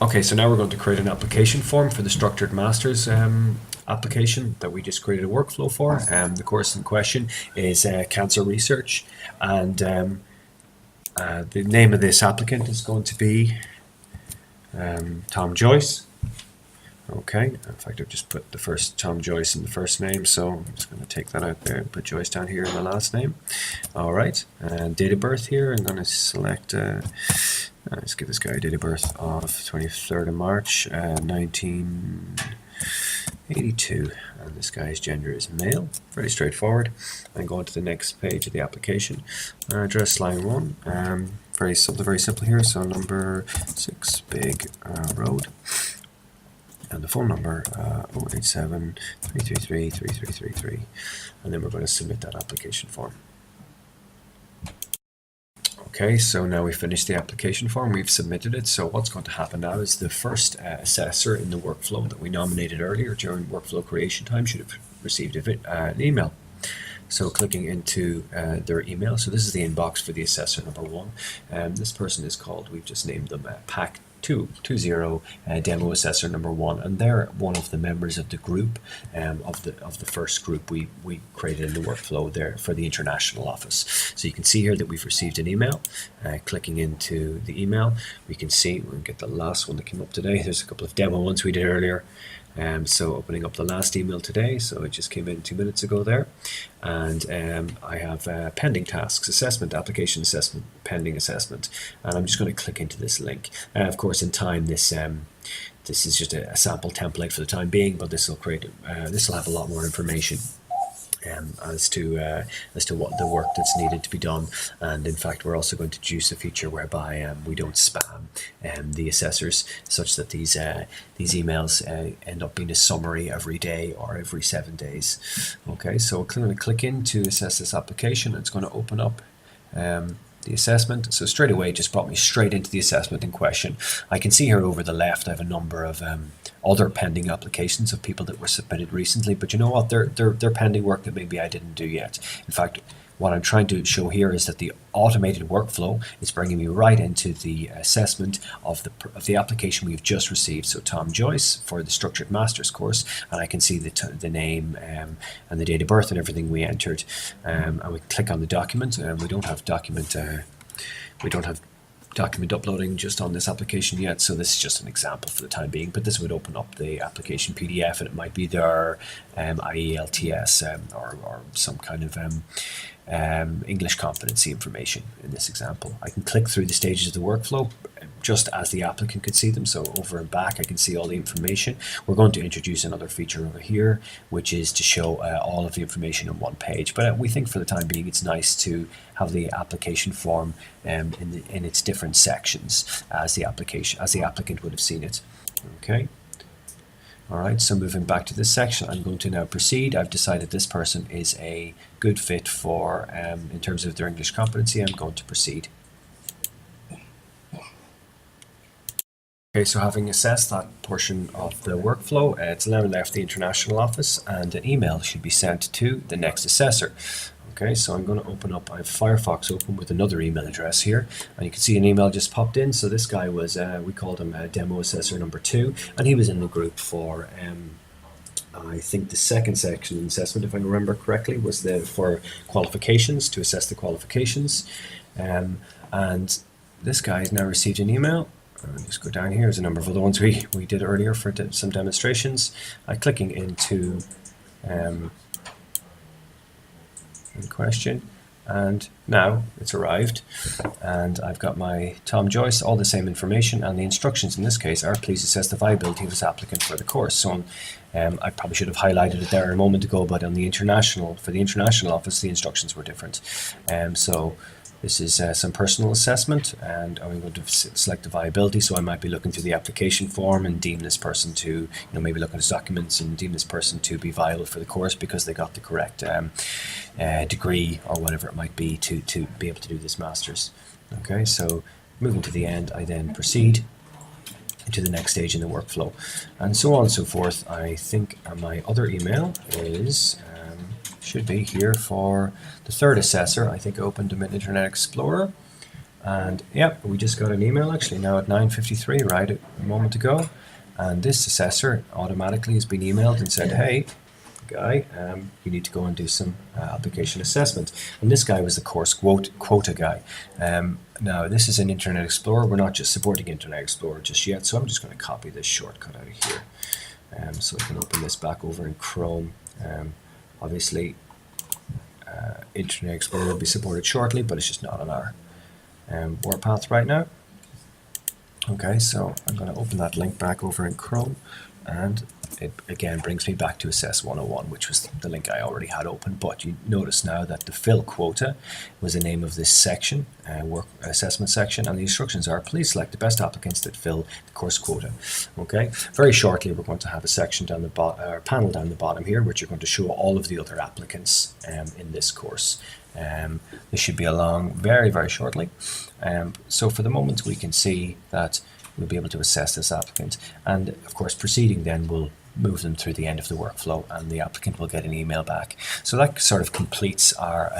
Okay, so now we're going to create an application form for the structured master's application that we just created a workflow for. The course in question is cancer research, and the name of this applicant is going to be Tom Joyce. Okay, in fact I've just put the first Tom Joyce in the first name, so I'm just going to take that out there and put Joyce down here in the last name. Alright, and date of birth here, I'm going to select, let's give this guy a date of birth of 23rd of March 1982, and this guy's gender is male. Very straightforward. And go on to the next page of the application. Address line 1, very simple here, so number 6 Big Road. And the phone number 087 333 3333, and then we're going to submit that application form. Okay, so now we've finished the application form, we've submitted it. So what's going to happen now is the first assessor in the workflow that we nominated earlier during workflow creation time should have received an email. So clicking into their email, so this is the inbox for the assessor number 1. This person is called, we've just named them Pack 20 demo assessor number 1, and they're one of the members of the group of the first group we created in the workflow there for the international office. So you can see here that we've received an email. Clicking into the email, we can see, we'll get the last one that came up today. There's a couple of demo ones we did earlier. So opening up the last email today, so it just came in 2 minutes ago there, and I have pending tasks, assessment, application assessment, pending assessment, and I'm just going to click into this link. Of course, in time, this is just a sample template for the time being, but this will have a lot more information as to what the work that's needed to be done. And in fact, we're also going to introduce a feature whereby we don't spam the assessors, such that these emails end up being a summary every day or every 7 days. Okay, so I'm going to click in to assess this application. It's going to open up the assessment. So straight away it just brought me straight into the assessment in question. I can see here over the left I have a number of other pending applications of people that were submitted recently, but you know what, they're pending work that maybe I didn't do yet. In fact, what I'm trying to show here is that the automated workflow is bringing me right into the assessment of the application we've just received. So Tom Joyce for the Structured Masters course, and I can see the name and the date of birth and everything we entered. And we click on the document, and we don't have document uploading just on this application yet, so this is just an example for the time being, but this would open up the application PDF, and it might be their IELTS or some kind of English competency information in this example. I can click through the stages of the workflow just as the applicant could see them, so over and back I can see all the information. We're going to introduce another feature over here, which is to show all of the information on one page, but we think for the time being it's nice to have the application form in its different sections as the applicant would have seen it. Okay. Alright, so moving back to this section, I'm going to now proceed. I've decided this person is a good fit for, in terms of their English competency, I'm going to proceed. Okay, so having assessed that portion of the workflow, it's now left the international office, and an email should be sent to the next assessor. Okay, so I'm going to open up, I have Firefox open with another email address here, and you can see an email just popped in. So this guy was, we called him demo assessor number 2, and he was in the group for, I think the second section in assessment, if I remember correctly, was for qualifications, to assess the qualifications. And this guy has now received an email. I'll just go down here. There's a number of other ones we did earlier for some demonstrations. I'm clicking into in question, and now it's arrived, and I've got my Tom Joyce, all the same information, and the instructions in this case are please assess the viability of this applicant for the course. So I probably should have highlighted it there a moment ago, but on the international office the instructions were different. So this is some personal assessment, and I'm going to select the viability, so I might be looking through the application form and deem this person to, maybe look at his documents and deem this person to be viable for the course because they got the correct degree or whatever it might be to be able to do this master's. Okay, so moving to the end, I then proceed to the next stage in the workflow, and so on and so forth. I think my other email is should be here for the third assessor. I think I opened them in Internet Explorer. And yep, we just got an email actually now at 9:53, right a moment ago. And this assessor automatically has been emailed and said, hey, guy, you need to go and do some application assessment. And this guy was the course quota guy. Now, this is an Internet Explorer. We're not just supporting Internet Explorer just yet, so I'm just going to copy this shortcut out of here. So I can open this back over in Chrome. Obviously, Internet Explorer will be supported shortly, but it's just not on our WordPath right now. Okay, so I'm going to open that link back over in Chrome, and it again brings me back to Assess 101, which was the link I already had open. But you notice now that the fill quota was the name of this section, work assessment section, and the instructions are: please select the best applicants that fill the course quota. Okay, very shortly we're going to have a section down the bottom, or panel down the bottom here, which are going to show all of the other applicants in this course. This should be along very shortly. So for the moment we can see that we'll be able to assess this applicant, and of course proceeding then will move them through the end of the workflow, and the applicant will get an email back. So that sort of completes our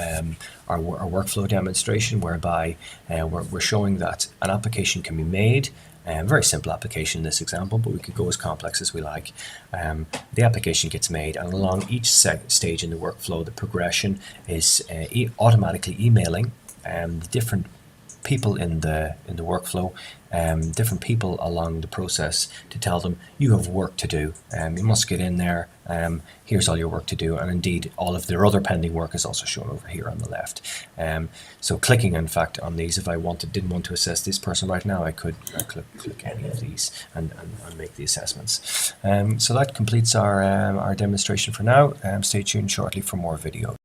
workflow demonstration, whereby we're showing that an application can be made. Very simple application in this example, but we could go as complex as we like. The application gets made, and along each stage in the workflow, the progression is automatically emailing the different people in the workflow, different people along the process, to tell them you have work to do. You must get in there. Here's all your work to do, and indeed all of their other pending work is also shown over here on the left. So clicking, in fact, on these, if I didn't want to assess this person right now, I could click any of these and make the assessments. So that completes our demonstration for now. Stay tuned shortly for more videos.